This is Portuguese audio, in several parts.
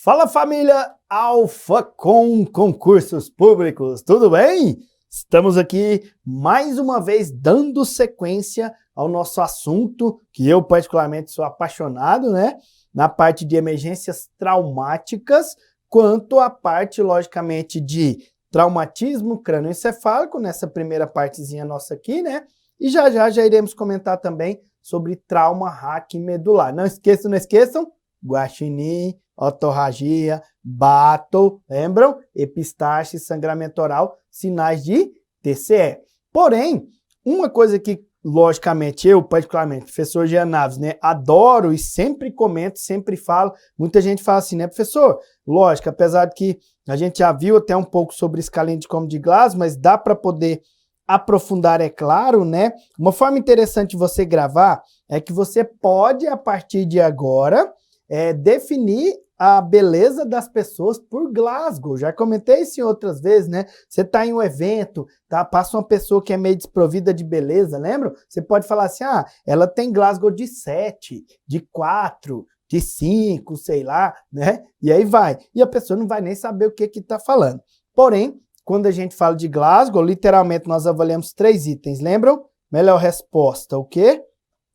Fala família Alfa com concursos públicos, tudo bem? Estamos aqui mais uma vez dando sequência ao nosso assunto, que eu particularmente sou apaixonado, né? Na parte de emergências traumáticas, quanto à parte, logicamente, de traumatismo crânioencefálico, nessa primeira partezinha nossa aqui, né? E já iremos comentar também sobre trauma raquimedular. Não esqueçam, guaxinim, otorragia, bato, lembram? Epistaxe, sangramento oral, sinais de TCE. Porém, uma coisa que, logicamente, eu, particularmente, professor Jean Naves, né, adoro e sempre comento, sempre falo, muita gente fala assim, né, professor? Lógico, apesar de que a gente já viu até um pouco sobre escalinha de Como de Glasgow, mas dá para poder aprofundar, é claro, né? Uma forma interessante de você gravar é que você pode, a partir de agora, definir a beleza das pessoas por Glasgow. Já comentei isso em outras vezes, né? Você está em um evento, tá? Passa uma pessoa que é meio desprovida de beleza, lembra? Você pode falar assim, ela tem Glasgow de 7, de 4, de 5, sei lá, né? E aí vai. E a pessoa não vai nem saber o que está falando. Porém, quando a gente fala de Glasgow, literalmente nós avaliamos 3 itens, lembram? Melhor resposta, o quê?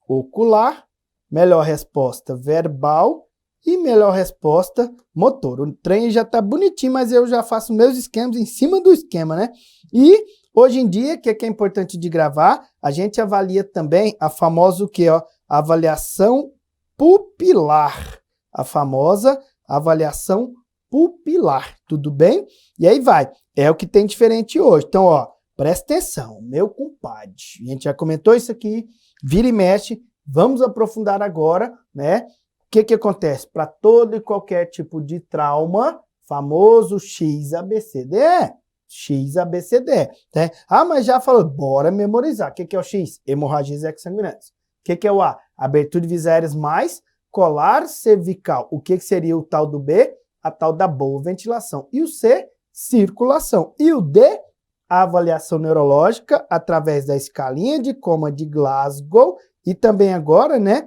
Ocular, melhor resposta verbal e melhor resposta motor. O trem já tá bonitinho, mas eu já faço meus esquemas em cima do esquema, né? E hoje em dia, o que é importante de gravar, a gente avalia também a famosa o quê, ó? Avaliação pupilar. A famosa avaliação pupilar, tudo bem? E aí vai, é o que tem diferente hoje. Então, ó, presta atenção, meu compadre. A gente já comentou isso aqui, vira e mexe, vamos aprofundar agora, né? O que acontece? Para todo e qualquer tipo de trauma, famoso XABCDE. XABCDE. Né? Mas já falou, bora memorizar. O que é o X? Hemorragias exsanguinantes. O que é o A? Abertura de vias aéreas mais colar cervical. O que seria o tal do B? A tal da boa ventilação. E o C? Circulação. E o D? A avaliação neurológica através da escalinha de Coma de Glasgow e também agora, né?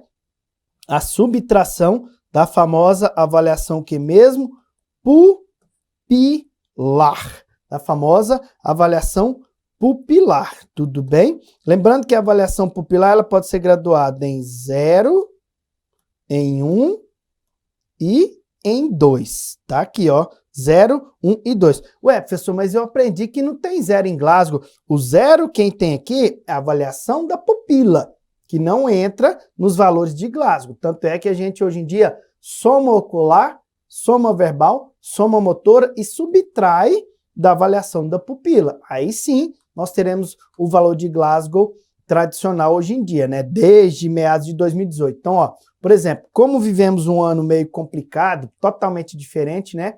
A subtração da famosa avaliação que mesmo? Pupilar. Da famosa avaliação pupilar, tudo bem? Lembrando que a avaliação pupilar ela pode ser graduada em 0, em 1 e em 2. Tá aqui, ó. 0, 1 e 2. Ué, professor, mas eu aprendi que não tem 0 em Glasgow. O 0, quem tem aqui, é a avaliação da pupila, que não entra nos valores de Glasgow. Tanto é que a gente, hoje em dia, soma ocular, soma verbal, soma motora e subtrai da avaliação da pupila. Aí sim, nós teremos o valor de Glasgow tradicional hoje em dia, né? Desde meados de 2018. Então, ó, por exemplo, como vivemos um ano meio complicado, totalmente diferente, né?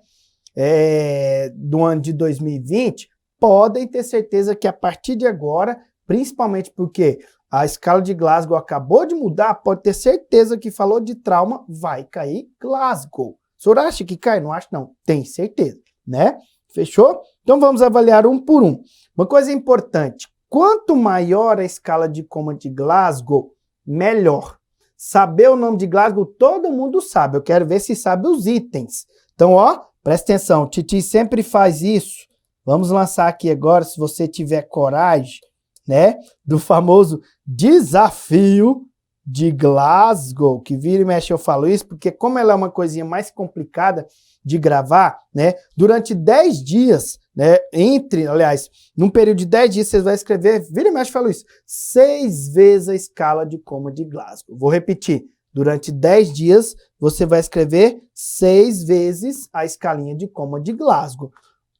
Do ano de 2020, podem ter certeza que a partir de agora, principalmente porque a escala de Glasgow acabou de mudar, pode ter certeza que falou de trauma, vai cair Glasgow. O senhor acha que cai? Não acho não. Tem certeza, né? Fechou? Então vamos avaliar um por um. Uma coisa importante, quanto maior a escala de Coma de Glasgow, melhor. Saber o nome de Glasgow, todo mundo sabe. Eu quero ver se sabe os itens. Então, ó, presta atenção, Titi sempre faz isso. Vamos lançar aqui agora, se você tiver coragem, né, do famoso desafio de Glasgow, que vira e mexe eu falo isso, porque como ela é uma coisinha mais complicada de gravar, né, durante 10 dias, né, num período de 10 dias, vocês vão escrever, vira e mexe eu falo isso, 6 vezes a escala de Coma de Glasgow. Vou repetir, durante 10 dias, você vai escrever 6 vezes a escalinha de Coma de Glasgow.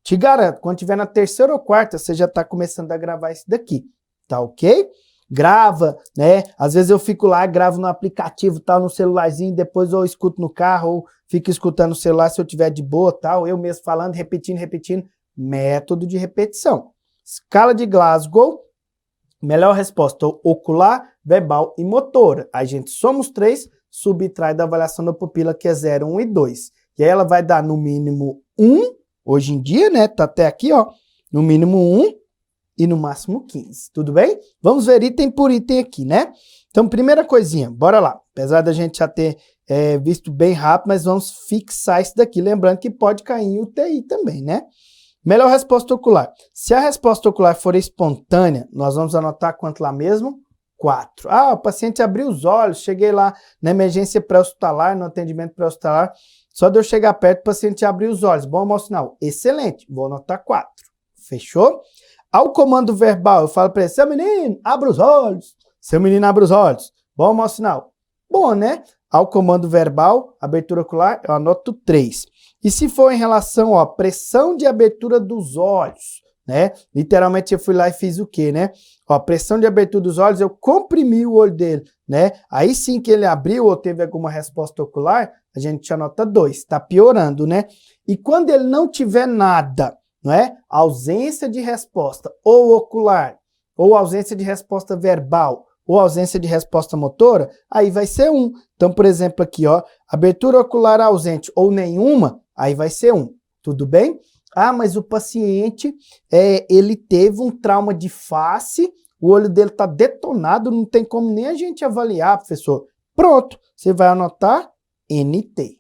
Te garanto, quando tiver na terceira ou quarta, você já está começando a gravar isso daqui, tá ok? Grava, né? Às vezes eu fico lá, gravo no aplicativo, tal, no celularzinho, depois eu escuto no carro, ou fico escutando no celular se eu tiver de boa, tal, eu mesmo falando, repetindo. Método de repetição. Escala de Glasgow, melhor resposta, ocular, verbal e motora. A gente soma os 3, subtrai da avaliação da pupila, que é 0, 1 e 2. E aí ela vai dar no mínimo 1, hoje em dia, né? Tá até aqui, ó. No mínimo 1, e no máximo 15, tudo bem? Vamos ver item por item aqui, né? Então, primeira coisinha, bora lá. Apesar da gente já ter visto bem rápido, mas vamos fixar isso daqui, lembrando que pode cair em UTI também, né? Melhor resposta ocular. Se a resposta ocular for espontânea, nós vamos anotar quanto lá mesmo? 4. Ah, o paciente abriu os olhos, cheguei lá na emergência pré-hospitalar, no atendimento pré-hospitalar, só de eu chegar perto, o paciente abriu os olhos. Bom mau sinal. Excelente, vou anotar 4. Fechou? Ao comando verbal, eu falo para ele, seu menino, abra os olhos. Seu menino, abre os olhos. Bom mau sinal. Bom, né? Ao comando verbal, abertura ocular, eu anoto 3. E se for em relação à pressão de abertura dos olhos, né? Literalmente eu fui lá e fiz o quê, né? Ó, pressão de abertura dos olhos, eu comprimi o olho dele, né? Aí sim que ele abriu ou teve alguma resposta ocular, a gente anota 2, tá piorando, né? E quando ele não tiver nada, não é? Ausência de resposta ou ocular, ou ausência de resposta verbal, ou ausência de resposta motora, aí vai ser 1. Então, por exemplo, aqui, ó, abertura ocular ausente ou nenhuma, aí vai ser 1. Tudo bem? Ah, mas o paciente, ele teve um trauma de face, o olho dele está detonado, não tem como nem a gente avaliar, professor. Pronto, você vai anotar NT.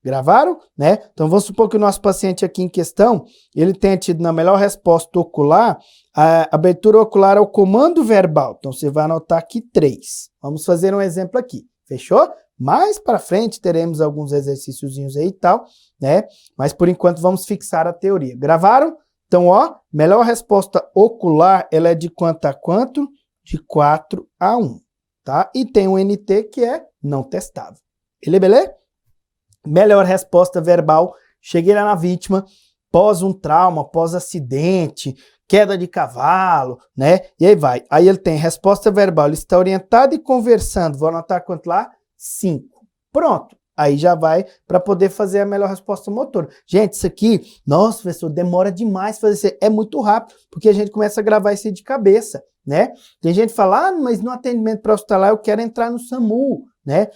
Gravaram? Né? Então, vamos supor que o nosso paciente aqui em questão, ele tenha tido na melhor resposta ocular, a abertura ocular ao comando verbal. Então, você vai anotar aqui 3. Vamos fazer um exemplo aqui. Fechou? Mais para frente teremos alguns exercíciozinhos aí e tal, né? Mas por enquanto vamos fixar a teoria. Gravaram? Então, ó, melhor resposta ocular, ela é de quanto a quanto? De 4 a 1, tá? E tem um NT que é não testável. Beleza? Melhor resposta verbal, cheguei lá na vítima, pós um trauma, pós acidente, queda de cavalo, né? E aí vai. Aí ele tem resposta verbal, ele está orientado e conversando. Vou anotar quanto lá? 5. Pronto. Aí já vai para poder fazer a melhor resposta motora. Gente, isso aqui, nossa, professor, demora demais fazer isso. É muito rápido, porque a gente começa a gravar isso de cabeça, né? Tem gente que fala, mas no atendimento pré-hospitalar eu quero entrar no SAMU, né?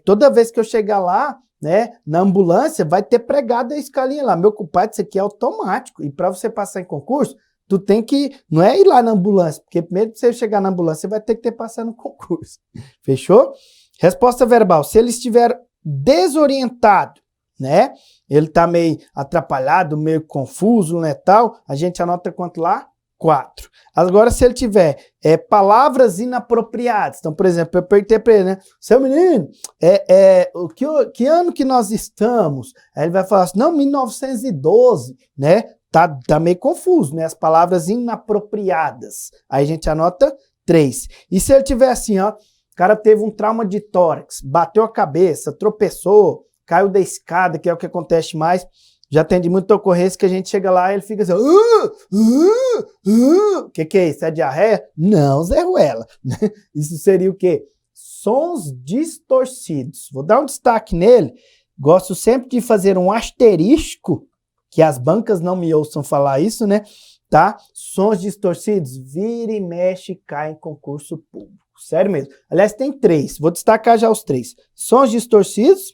Toda vez que eu chegar lá, né, na ambulância, vai ter pregado a escalinha lá. Meu compadre, isso aqui é automático. E para você passar em concurso, tu tem que, não é ir lá na ambulância, porque primeiro que você chegar na ambulância, você vai ter que ter passado no concurso. Fechou? Resposta verbal. Se ele estiver desorientado, né, ele tá meio atrapalhado, meio confuso, né, tal, a gente anota quanto lá? 4. Agora, se ele tiver palavras inapropriadas, então, por exemplo, eu perguntei para ele, né, seu menino, que ano que nós estamos? Aí ele vai falar assim, não, 1912, né, tá meio confuso, né, as palavras inapropriadas. Aí a gente anota 3. E se ele tiver assim, ó, o cara teve um trauma de tórax, bateu a cabeça, tropeçou, caiu da escada, que é o que acontece mais. Já atendi muita ocorrência que a gente chega lá e ele fica assim, o que é isso? É diarreia? Não, Zé Ruela. Isso seria o quê? Sons distorcidos. Vou dar um destaque nele. Gosto sempre de fazer um asterisco, que as bancas não me ouçam falar isso, né? Tá? Sons distorcidos, vira e mexe, cai em concurso público. Sério mesmo. Aliás, tem 3. Vou destacar já os 3. Sons distorcidos,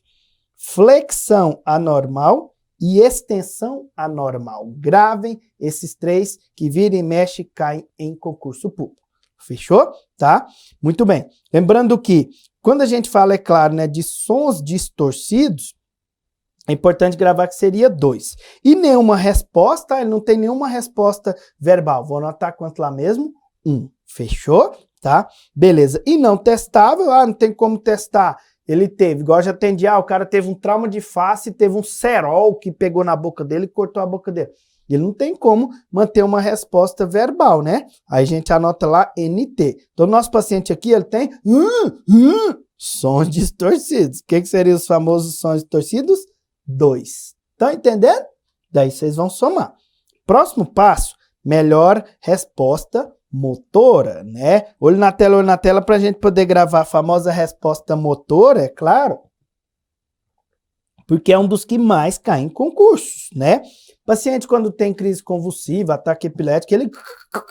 flexão anormal e extensão anormal. Gravem esses 3 que vira e mexe caem em concurso público. Fechou? Tá? Muito bem. Lembrando que quando a gente fala, é claro, né, de sons distorcidos, é importante gravar que seria 2. E nenhuma resposta, ele não tem nenhuma resposta verbal. Vou anotar quanto lá mesmo? 1. Fechou? Tá? Beleza. E não testável, não tem como testar. Ele teve, igual eu já atendi, o cara teve um trauma de face, teve um cerol que pegou na boca dele e cortou a boca dele. Ele não tem como manter uma resposta verbal, né? Aí a gente anota lá NT. Então, o nosso paciente aqui, ele tem sons distorcidos. O que seriam os famosos sons distorcidos? 2. Estão entendendo? Daí vocês vão somar. Próximo passo, melhor resposta motora, né? Olho na tela para a gente poder gravar a famosa resposta motora, é claro, porque é um dos que mais cai em concursos, né? Paciente quando tem crise convulsiva, ataque epilético,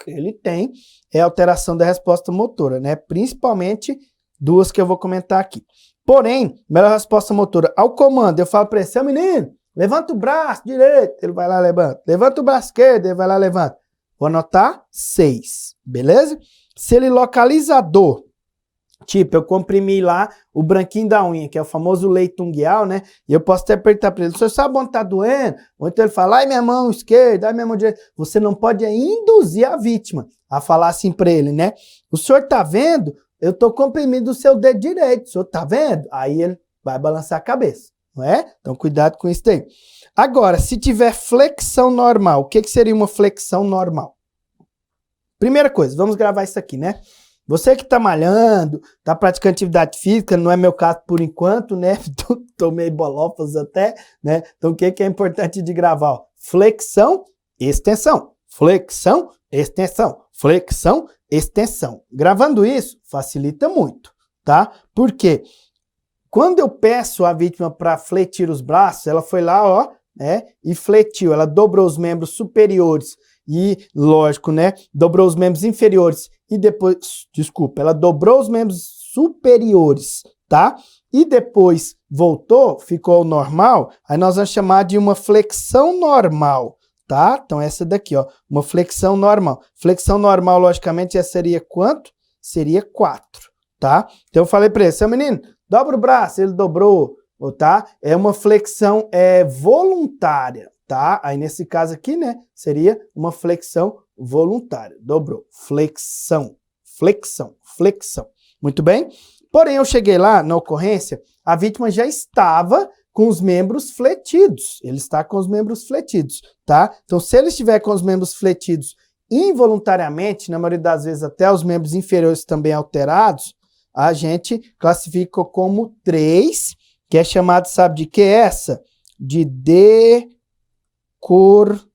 ele tem alteração da resposta motora, né? Principalmente 2 que eu vou comentar aqui. Porém, melhor resposta motora, ao comando, eu falo para ele, seu menino, levanta o braço direito, ele vai lá, levanta. Levanta o braço esquerdo, ele vai lá, levanta. vou anotar 6, beleza? Se ele localiza dor, tipo, eu comprimi lá o branquinho da unha, que é o famoso leite unguial, né? E eu posso até perguntar para ele, o senhor sabe onde tá doendo? Ou então ele fala, ai minha mão esquerda, ai minha mão direita. Você não pode induzir a vítima a falar assim para ele, né? O senhor tá vendo? Eu tô comprimindo o seu dedo direito, o senhor tá vendo? Aí ele vai balançar a cabeça, não é? Então cuidado com isso aí. Agora, se tiver flexão normal, o que seria uma flexão normal? Primeira coisa, vamos gravar isso aqui, né? Você que tá malhando, tá praticando atividade física, não é meu caso por enquanto, né? Tomei bolofas até, né? Então o que é importante de gravar? Ó? Flexão, extensão. Flexão, extensão. Flexão, extensão. Gravando isso, facilita muito, tá? Por quê? Quando eu peço a vítima para fletir os braços, ela foi lá, ó, né? E fletiu, ela dobrou os membros superiores e, lógico, né? Dobrou os membros inferiores e depois, desculpa, ela dobrou os membros superiores, tá? E depois voltou, ficou normal, aí nós vamos chamar de uma flexão normal, tá? Então essa daqui, ó, uma flexão normal. Flexão normal, logicamente, essa seria quanto? Seria 4, tá? Então eu falei para ele, seu menino, dobra o braço, ele dobrou, tá? É uma flexão voluntária, tá? Aí nesse caso aqui, né, seria uma flexão voluntária. Dobrou. Flexão. Flexão. Flexão. Muito bem? Porém, eu cheguei lá na ocorrência, a vítima já estava com os membros fletidos. Ele está com os membros fletidos, tá? Então, se ele estiver com os membros fletidos involuntariamente, na maioria das vezes até os membros inferiores também alterados, a gente classifica como 3, que é chamado, sabe de que é essa? De decorticação.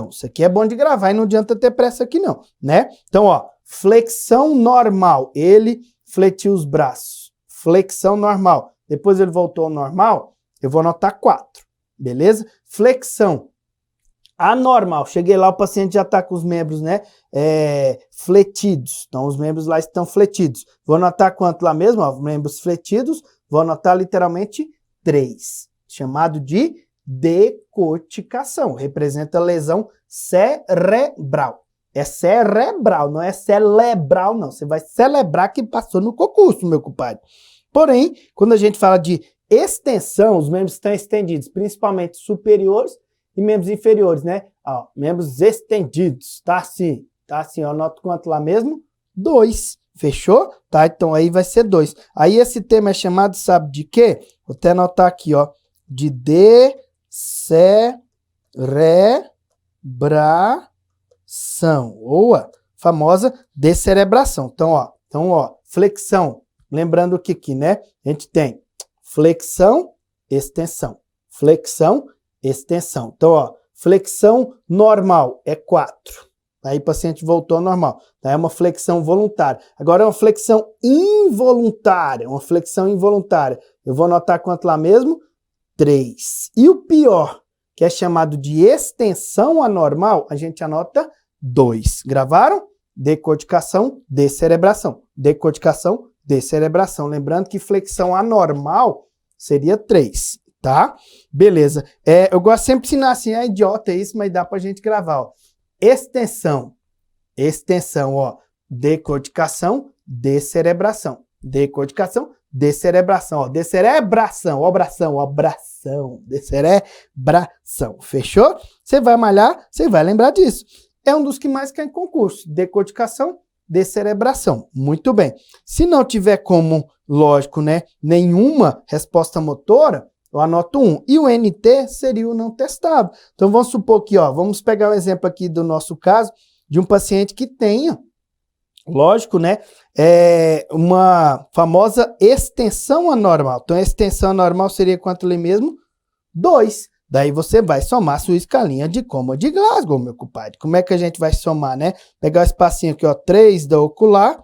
Isso aqui é bom de gravar e não adianta ter pressa aqui não, né? Então, ó, flexão normal, ele fletiu os braços. Flexão normal. Depois ele voltou ao normal, eu vou anotar 4, beleza? Flexão anormal. Cheguei lá, o paciente já está com os membros, né, fletidos. Então, os membros lá estão fletidos. Vou anotar quanto lá mesmo? Ó, membros fletidos. Vou anotar literalmente 3. Chamado de decorticação. Representa lesão cerebral. É cerebral, não é celebral, não. Você vai celebrar que passou no concurso, meu compadre. Porém, quando a gente fala de extensão, os membros estão estendidos, principalmente superiores e membros inferiores, né? Ó, membros estendidos, tá assim, eu anoto quanto lá mesmo? 2, fechou? Tá, então aí vai ser 2. Aí esse termo é chamado, sabe de quê? Vou até anotar aqui, ó, de descerebração, ou a famosa descerebração. Então, ó, flexão, lembrando que aqui, né? A gente tem flexão, extensão, flexão, extensão. Então, ó, flexão normal é 4. Aí o paciente voltou ao normal. É uma flexão voluntária. Agora é uma flexão involuntária. Uma flexão involuntária. Eu vou anotar quanto lá mesmo? 3. E o pior, que é chamado de extensão anormal, a gente anota 2. Gravaram? Decorticação, descerebração. Decorticação, descerebração. Lembrando que flexão anormal seria 3. Tá? Beleza. Eu gosto sempre de ensinar assim, é idiota isso, mas dá pra gente gravar, ó. Extensão, ó. Decorticação, descerebração. Decorticação, descerebração, ó. Descerebração, obração, descerebração. Fechou? Você vai malhar, você vai lembrar disso. É um dos que mais cai em concurso. Decorticação, descerebração. Muito bem. Se não tiver como, lógico, né, nenhuma resposta motora, eu anoto 1. E o NT seria o não testado. Então, vamos supor que, ó, vamos pegar um exemplo aqui do nosso caso, de um paciente que tenha, lógico, né, uma famosa extensão anormal. Então, a extensão anormal seria quanto ali mesmo? 2. Daí você vai somar a sua escalinha de Coma de Glasgow, meu compadre. Como é que a gente vai somar, né? Pegar o espacinho aqui, ó, 3 da ocular,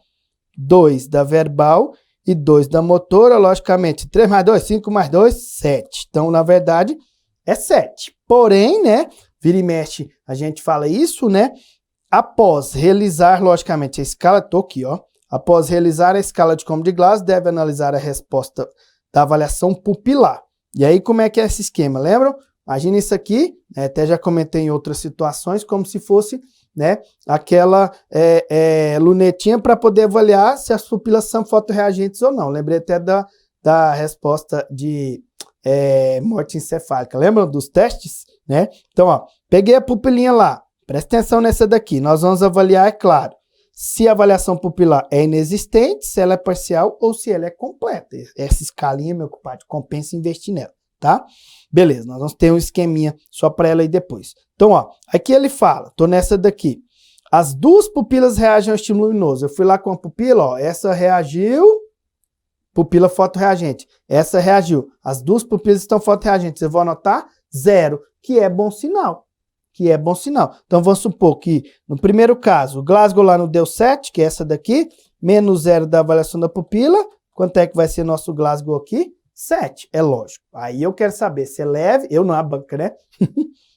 2 da verbal e 2 da motora, logicamente, 3 mais 2, 5 mais 2, 7. Então, na verdade, é 7. Porém, né, vira e mexe, a gente fala isso, né, após realizar, logicamente, a escala, tô aqui, ó, após realizar a escala de Coma de Glasgow, deve analisar a resposta da avaliação pupilar. E aí, como é que é esse esquema, lembram? Imagina isso aqui, né, até já comentei em outras situações, como se fosse, né, aquela lunetinha para poder avaliar se as pupilas são fotorreagentes ou não. Lembrei até da resposta de morte encefálica. Lembram dos testes? Né? Então, ó, peguei a pupilinha lá. Presta atenção nessa daqui. Nós vamos avaliar, é claro, se a avaliação pupilar é inexistente, se ela é parcial ou se ela é completa. Essa escalinha, meu compadre, compensa investir nela, tá? Beleza, nós vamos ter um esqueminha só para ela aí depois. Então, ó, aqui ele fala, tô nessa daqui. As duas pupilas reagem ao estímulo luminoso. Eu fui lá com a pupila, ó, essa reagiu, pupila fotorreagente. Essa reagiu. As duas pupilas estão fotorreagentes. Eu vou anotar 0, que é bom sinal. Que é bom sinal. Então, vamos supor que, no primeiro caso, o Glasgow lá não deu 7, que é essa daqui, menos 0 da avaliação da pupila. Quanto é que vai ser nosso Glasgow aqui? 7, é lógico. Aí eu quero saber se é leve, eu não a banca, né?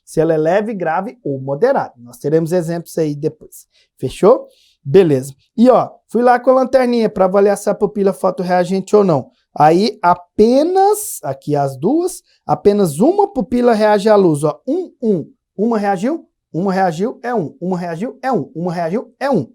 Se ela é leve, grave ou moderada. Nós teremos exemplos aí depois. Fechou? Beleza. E ó, fui lá com a lanterninha para avaliar se a pupila fotorreagente ou não. Aí apenas, aqui as duas, apenas uma pupila reage à luz, ó. Uma reagiu, é 1. Uma reagiu, é 1. Uma reagiu, é 1.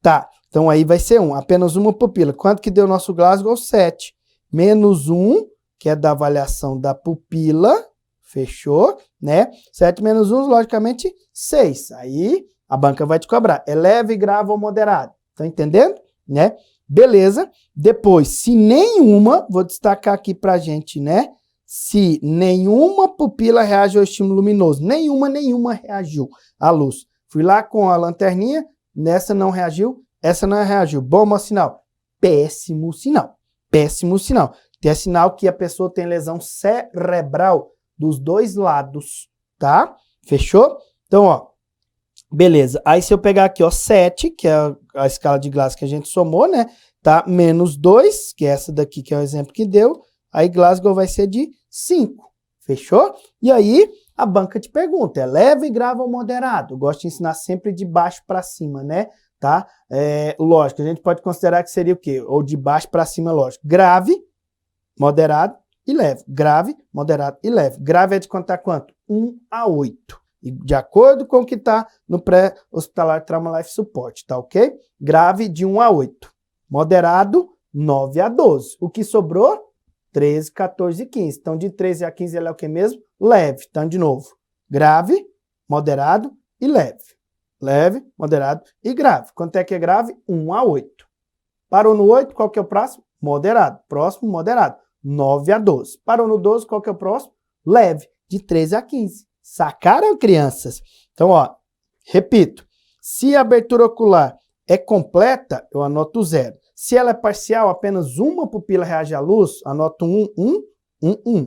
Tá, então aí vai ser 1. Apenas uma pupila. Quanto que deu nosso Glasgow? 7. Menos 1, que é da avaliação da pupila. Fechou, né? 7 menos 1, logicamente, 6. Aí a banca vai te cobrar. É leve, grave ou moderado. Estão entendendo? Né? Beleza. Depois, se nenhuma, vou destacar aqui pra gente, né? Se nenhuma pupila reage ao estímulo luminoso, nenhuma reagiu à luz. Fui lá com a lanterninha, nessa não reagiu, essa não reagiu. Bom ou mau sinal? Péssimo sinal. Péssimo sinal. É sinal que a pessoa tem lesão cerebral dos dois lados, tá? Fechou? Então, ó, beleza. Aí se eu pegar aqui, ó, 7, que é a escala de Glasgow que a gente somou, né? Tá? Menos 2, que é essa daqui que é o exemplo que deu. Aí Glasgow vai ser de 5. Fechou? E aí a banca te pergunta, é leve, grave ou moderado? Eu gosto de ensinar sempre de baixo para cima, né? Tá? Lógico, a gente pode considerar que seria o quê? Ou de baixo para cima, lógico. Grave, moderado e leve. Grave, moderado e leve. Grave é de contar quanto? 1 a 8. E de acordo com o que está no pré-hospitalar Trauma Life Support, tá ok? Grave de 1 a 8. Moderado, 9 a 12. O que sobrou? 13, 14 e 15. Então, de 13 a 15 ele é o que mesmo? Leve. Então, de novo, grave, moderado e leve. Leve, moderado e grave. Quanto é que é grave? 1 a 8. Parou no 8, qual que é o próximo? Moderado. Próximo, moderado. 9 a 12. Parou no 12, qual que é o próximo? Leve, de 13 a 15. Sacaram, crianças? Então, ó, repito. Se a abertura ocular é completa, eu anoto 0. Se ela é parcial, apenas uma pupila reage à luz, anoto 1.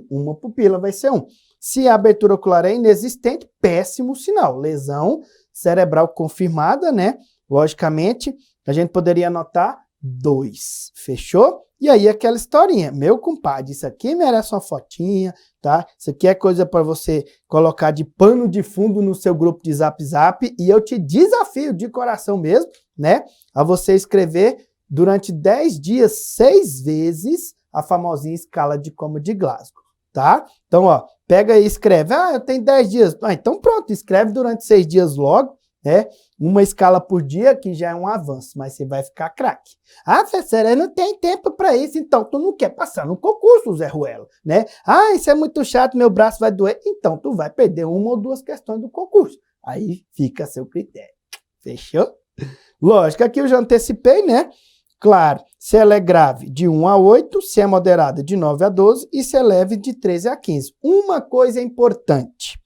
Uma pupila vai ser 1. Se a abertura ocular é inexistente, péssimo sinal. Lesão cerebral confirmada, né? Logicamente, a gente poderia anotar 2. Fechou? E aí aquela historinha. Meu compadre, isso aqui merece uma fotinha, tá? Isso aqui é coisa para você colocar de pano de fundo no seu grupo de Zap Zap. E eu te desafio de coração mesmo, né? A você escrever durante 10 dias, 6 vezes, a famosinha escala de Coma de Glasgow, tá? Então, ó, pega e escreve. Ah, eu tenho 10 dias. Ah, então pronto, escreve durante 6 dias logo, né? Uma escala por dia, que já é um avanço, mas você vai ficar craque. Ah, professora, eu não tenho tempo para isso, então tu não quer passar no concurso, Zé Ruelo, né? Ah, isso é muito chato, meu braço vai doer. Então tu vai perder 1 ou 2 questões do concurso. Aí fica a seu critério. Fechou? Lógico, aqui eu já antecipei, né? Claro, se ela é grave, de 1 a 8, se é moderada, de 9 a 12, e se é leve, de 13 a 15. Uma coisa importante,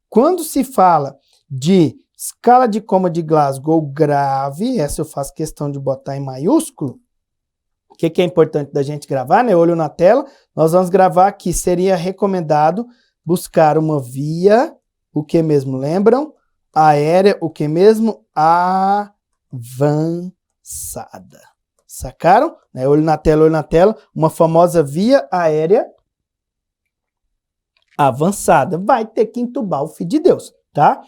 quando se fala de escala de Coma de Glasgow grave, essa eu faço questão de botar em maiúsculo, o que é importante da gente gravar, né? Olho na tela, nós vamos gravar que seria recomendado buscar uma via, o que mesmo lembram? Aérea, o que mesmo? Avançada. Sacaram? Olho na tela, uma famosa via aérea avançada. Vai ter que entubar o filho de Deus, tá?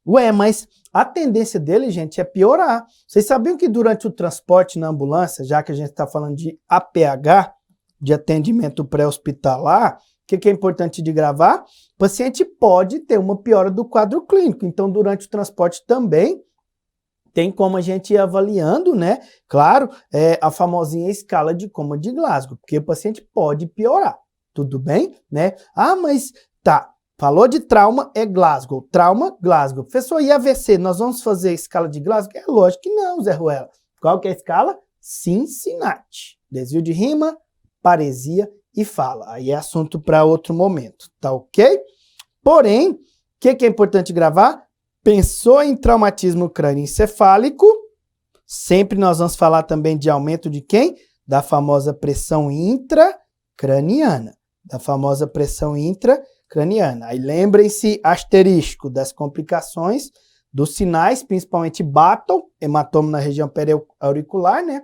Ué, mas a tendência dele, gente, é piorar. Vocês sabiam que durante o transporte na ambulância, já que a gente está falando de APH, de atendimento pré-hospitalar, que é importante de gravar? O paciente pode ter uma piora do quadro clínico, então durante o transporte também tem como a gente ir avaliando, né? Claro, a famosinha escala de coma de Glasgow, porque o paciente pode piorar, tudo bem? Né? Ah, mas tá, falou de trauma, é Glasgow, trauma, Glasgow. Professor, e AVC, nós vamos fazer a escala de Glasgow? É lógico que não, Zé Ruela. Qual que é a escala? Cincinnati. Desvio de rima, paresia e fala. Aí é assunto para outro momento, tá ok? Porém, o que é importante gravar? Pensou em traumatismo crânioencefálico, sempre nós vamos falar também de aumento de quem? Da famosa pressão intracraniana. Da famosa pressão intracraniana. Aí lembrem-se, asterisco, das complicações, dos sinais, principalmente Battle, hematoma na região periauricular, né?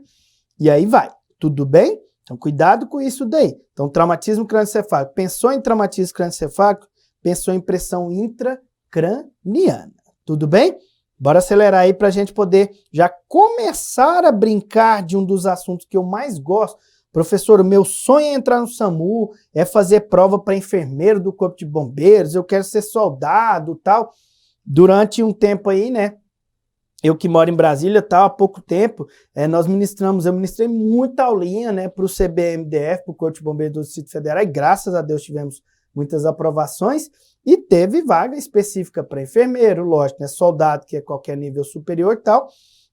E aí vai, tudo bem? Então cuidado com isso daí. Então traumatismo crânioencefálico. Pensou em traumatismo crânioencefálico, pensou em pressão intracraniana. Tudo bem? Bora acelerar aí para a gente poder já começar a brincar de um dos assuntos que eu mais gosto. Professor, o meu sonho é entrar no SAMU, é fazer prova para enfermeiro do Corpo de Bombeiros, eu quero ser soldado e tal. Durante um tempo aí, né? Eu que moro em Brasília, tal, há pouco tempo, eu ministrei muita aulinha, né, para o CBMDF, para o Corpo de Bombeiros do Distrito Federal, e graças a Deus tivemos muitas aprovações, e teve vaga específica para enfermeiro, lógico, né, soldado, que é qualquer nível superior e tal,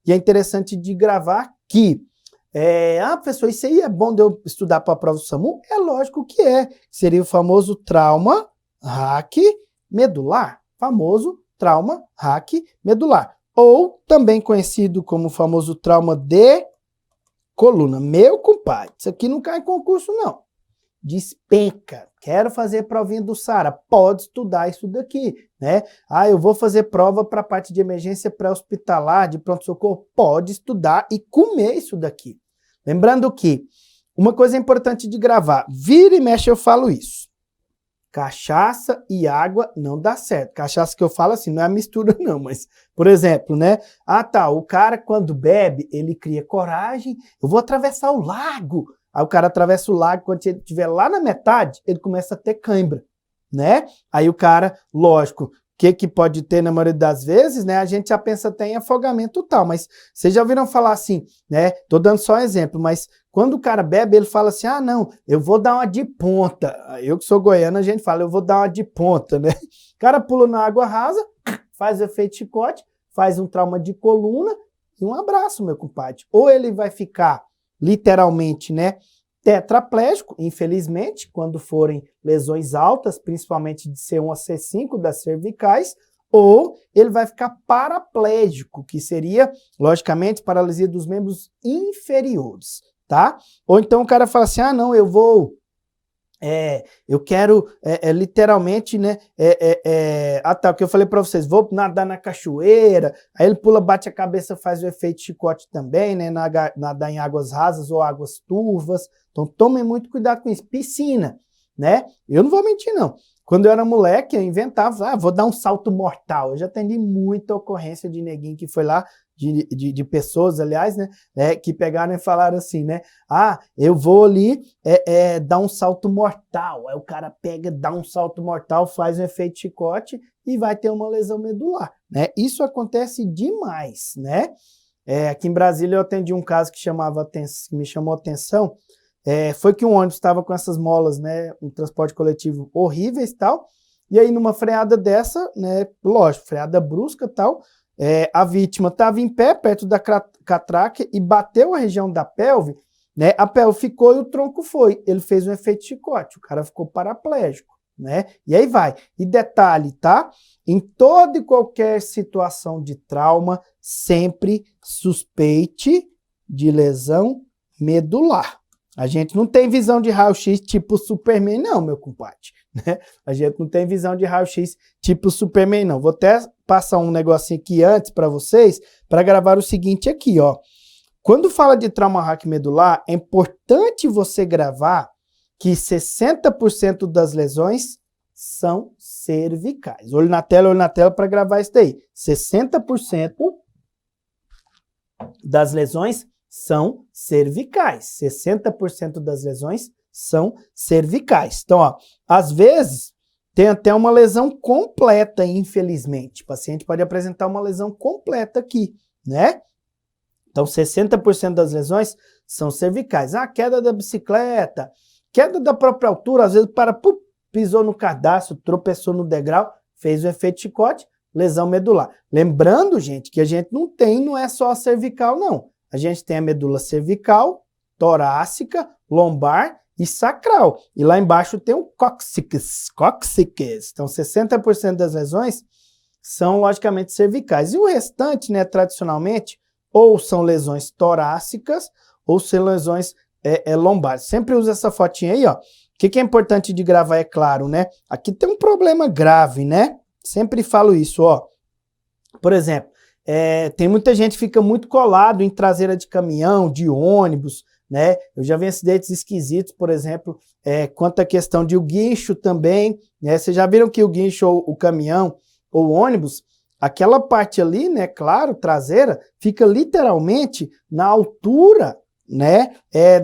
e é interessante de gravar que, professor, isso aí é bom de eu estudar para a prova do SAMU? É lógico que é, seria o famoso trauma raquimedular, famoso trauma raquimedular, ou também conhecido como o famoso trauma de coluna. Meu compadre, isso aqui não cai em concurso não. Despenca. Quero fazer provinha do SARA. Pode estudar isso daqui, né? Ah, eu vou fazer prova para a parte de emergência pré-hospitalar, de pronto-socorro. Pode estudar e comer isso daqui. Lembrando que uma coisa importante de gravar, vira e mexe eu falo isso. Cachaça e água não dá certo. Cachaça que eu falo assim, não é a mistura não, mas, por exemplo, né? Ah, tá, o cara quando bebe, ele cria coragem, eu vou atravessar o lago. Aí o cara atravessa o lago, quando ele estiver lá na metade, ele começa a ter cãibra, né? Aí o cara, lógico, o que pode ter na maioria das vezes, né? A gente já pensa até em afogamento e tal, mas vocês já ouviram falar assim, né? Tô dando só um exemplo, mas quando o cara bebe, ele fala assim, ah, não, eu vou dar uma de ponta. Eu que sou goiano, a gente fala, eu vou dar uma de ponta, né? O cara pula na água rasa, faz efeito chicote, faz um trauma de coluna e um abraço, meu compadre. Ou ele vai ficar, literalmente, né, tetraplégico, infelizmente, quando forem lesões altas, principalmente de C1 a C5 das cervicais, ou ele vai ficar paraplégico, que seria, logicamente, paralisia dos membros inferiores, tá? Ou então o cara fala assim, ah, não, eu quero literalmente, né, tá, o que eu falei para vocês, vou nadar na cachoeira, aí ele pula, bate a cabeça, faz o efeito chicote também, né, nadar em águas rasas ou águas turvas, então tomem muito cuidado com isso. Piscina, né, eu não vou mentir não, quando eu era moleque eu inventava, vou dar um salto mortal, eu já atendi muita ocorrência de neguinho que foi lá, de pessoas, aliás, né, que pegaram e falaram assim, né, eu vou ali dar um salto mortal, aí o cara pega, dá um salto mortal, faz um efeito chicote e vai ter uma lesão medular, né, isso acontece demais, né, aqui em Brasília eu atendi um caso que me chamou a atenção, foi que um ônibus estava com essas molas, né, um transporte coletivo horríveis e tal, e aí numa freada dessa, né, lógico, freada brusca e tal, a vítima estava em pé, perto da catraca, e bateu a região da pelve, né? A pelve ficou e o tronco foi. Ele fez um efeito chicote, o cara ficou paraplégico, né? E aí vai. E detalhe, tá? Em toda e qualquer situação de trauma, sempre suspeite de lesão medular. A gente não tem visão de raio-x tipo Superman, não, meu compadre. Né? A gente não tem visão de raio-x tipo Superman, não. Vou até passar um negocinho aqui antes para vocês, para gravar o seguinte aqui, ó. Quando fala de trauma raquimedular, é importante você gravar que 60% das lesões são cervicais. Olho na tela para gravar isso daí. 60% das lesões são cervicais. 60% das lesões são cervicais. Então, ó, às vezes, tem até uma lesão completa, infelizmente. O paciente pode apresentar uma lesão completa aqui, né? Então, 60% das lesões são cervicais. Ah, queda da bicicleta, queda da própria altura, às vezes pisou no cadastro, tropeçou no degrau, fez o efeito chicote, lesão medular. Lembrando, gente, que a gente não é só a cervical, não. A gente tem a medula cervical, torácica, lombar e sacral. E lá embaixo tem o cóccix. Então, 60% das lesões são, logicamente, cervicais. E o restante, né, tradicionalmente, ou são lesões torácicas, ou são lesões lombares. Sempre usa essa fotinha aí, ó. O que é importante de gravar, é claro, né? Aqui tem um problema grave, né? Sempre falo isso, ó. Por exemplo, tem muita gente que fica muito colado em traseira de caminhão, de ônibus, né? Eu já vi acidentes esquisitos, por exemplo, quanto à questão de o guincho também, né? Vocês já viram que o guincho ou o caminhão ou o ônibus, aquela parte ali, né, claro, traseira, fica literalmente na altura, né,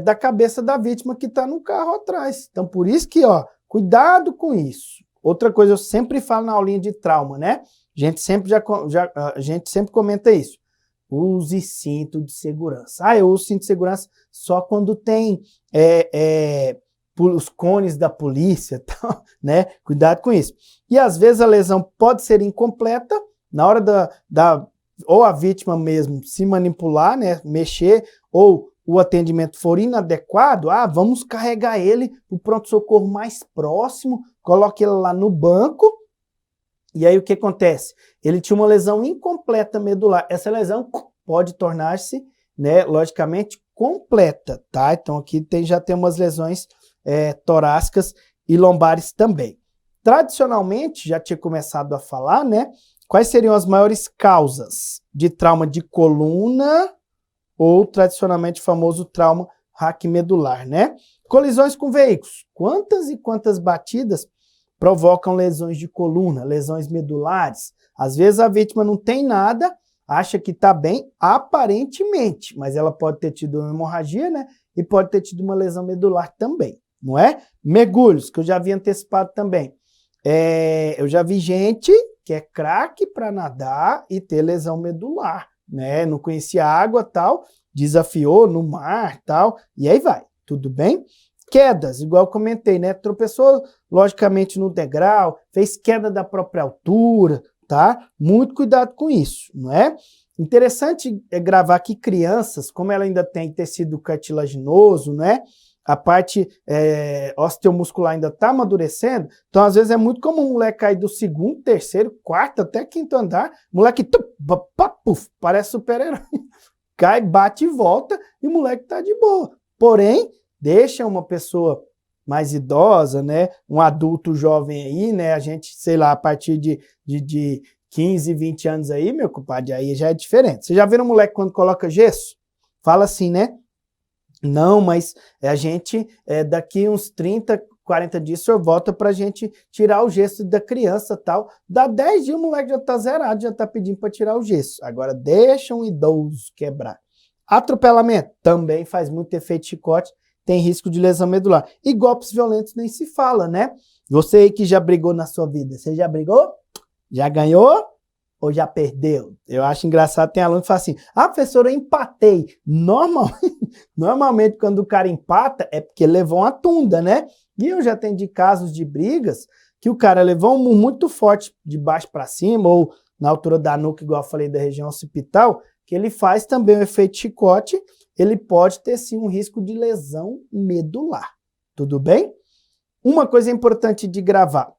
da cabeça da vítima que está no carro atrás. Então, por isso que, ó, cuidado com isso. Outra coisa, eu sempre falo na aulinha de trauma, né? A gente sempre comenta isso. Use cinto de segurança. Ah, eu uso cinto de segurança só quando tem os cones da polícia, tá, né? Cuidado com isso. E às vezes a lesão pode ser incompleta, na hora ou a vítima mesmo se manipular, né? Mexer, ou o atendimento for inadequado, vamos carregar ele para o pronto-socorro mais próximo, coloque ele lá no banco, e aí o que acontece? Ele tinha uma lesão incompleta medular. Essa lesão pode tornar-se, né, logicamente, completa, tá? Então aqui já tem umas lesões torácicas e lombares também. Tradicionalmente, já tinha começado a falar, né? Quais seriam as maiores causas de trauma de coluna ou tradicionalmente famoso trauma raquimedular, né? Colisões com veículos. Quantas e quantas batidas provocam lesões de coluna, lesões medulares? Às vezes a vítima não tem nada, acha que está bem, aparentemente, mas ela pode ter tido uma hemorragia, né? E pode ter tido uma lesão medular também, não é? Mergulhos, que eu já vi antecipado também. Eu já vi gente que é craque para nadar e ter lesão medular, né? Não conhecia água, tal, desafiou no mar, tal, e aí vai, tudo bem? Quedas, igual eu comentei, né? Tropeçou, logicamente, no degrau, fez queda da própria altura, tá? Muito cuidado com isso, não é? Interessante gravar que crianças, como ela ainda tem tecido cartilaginoso, né? A parte osteomuscular ainda está amadurecendo, então às vezes é muito comum o moleque cair do segundo, terceiro, quarto, até quinto andar, o moleque parece super-herói, cai, bate e volta, e o moleque tá de boa. Porém, deixa uma pessoa mais idosa, né, um adulto jovem aí, né, a gente, sei lá, a partir de 15, 20 anos aí, meu compadre, aí já é diferente. Você já viu um moleque quando coloca gesso? Fala assim, né? Não, mas a gente, daqui uns 30, 40 dias, o senhor volta para a gente tirar o gesso da criança e tal. Dá 10 dias, o moleque já está zerado, já está pedindo para tirar o gesso. Agora, deixa um idoso quebrar. Atropelamento também faz muito efeito chicote, tem risco de lesão medular. E golpes violentos nem se fala, né? Você aí que já brigou na sua vida, você já brigou? Já ganhou? Ou já perdeu? Eu acho engraçado, tem aluno que fala assim, professor, eu empatei. Normalmente, quando o cara empata, é porque levou uma tunda, né? E eu já atendi casos de brigas que o cara levou um muito forte de baixo para cima, ou na altura da nuca, igual eu falei, da região occipital, que ele faz também o efeito chicote, ele pode ter sim um risco de lesão medular. Tudo bem? Uma coisa importante de gravar.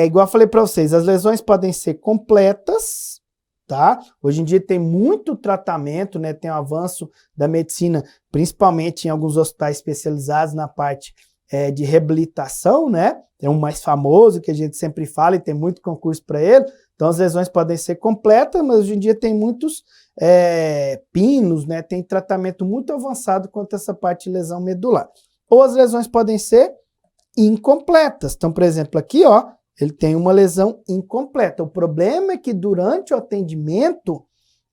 Igual eu falei para vocês, as lesões podem ser completas, tá? Hoje em dia tem muito tratamento, né? Tem um avanço da medicina, principalmente em alguns hospitais especializados na parte de reabilitação, né? Tem um mais famoso que a gente sempre fala e tem muito concurso para ele. Então as lesões podem ser completas, mas hoje em dia tem muitos pinos, né? Tem tratamento muito avançado quanto a essa parte de lesão medular. Ou as lesões podem ser incompletas. Então, por exemplo, aqui, ó, ele tem uma lesão incompleta. O problema é que durante o atendimento,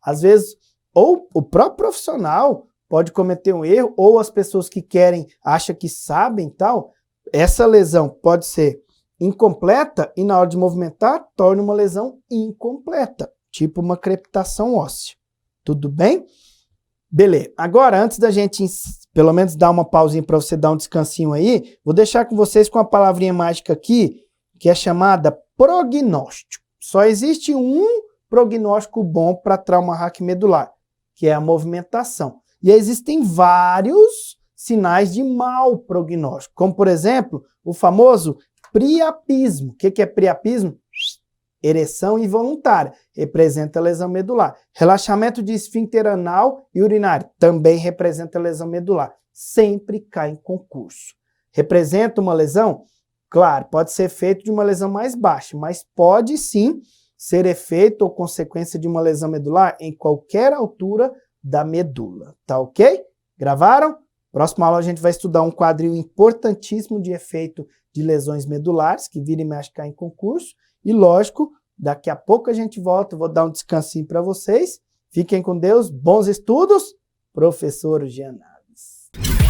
às vezes, ou o próprio profissional, pode cometer um erro, ou as pessoas que querem, acham que sabem tal, essa lesão pode ser incompleta e na hora de movimentar torna uma lesão incompleta, tipo uma crepitação óssea. Tudo bem? Beleza. Agora, antes da gente pelo menos dar uma pausinha para você dar um descansinho aí, vou deixar com vocês com a palavrinha mágica aqui, que é chamada prognóstico. Só existe um prognóstico bom para trauma raquimedular, que é a movimentação. E existem vários sinais de mau prognóstico, como por exemplo, o famoso priapismo. O que é priapismo? Ereção involuntária, representa lesão medular. Relaxamento de esfíncter anal e urinário, também representa lesão medular. Sempre cai em concurso. Representa uma lesão? Claro, pode ser efeito de uma lesão mais baixa, mas pode sim ser efeito ou consequência de uma lesão medular em qualquer altura da medula. Tá ok? Gravaram? Próxima aula a gente vai estudar um quadril importantíssimo de efeito de lesões medulares, que vira e mexe cai em concurso. E lógico, daqui a pouco a gente volta, vou dar um descansinho para vocês. Fiquem com Deus, bons estudos, professor Jean Naves.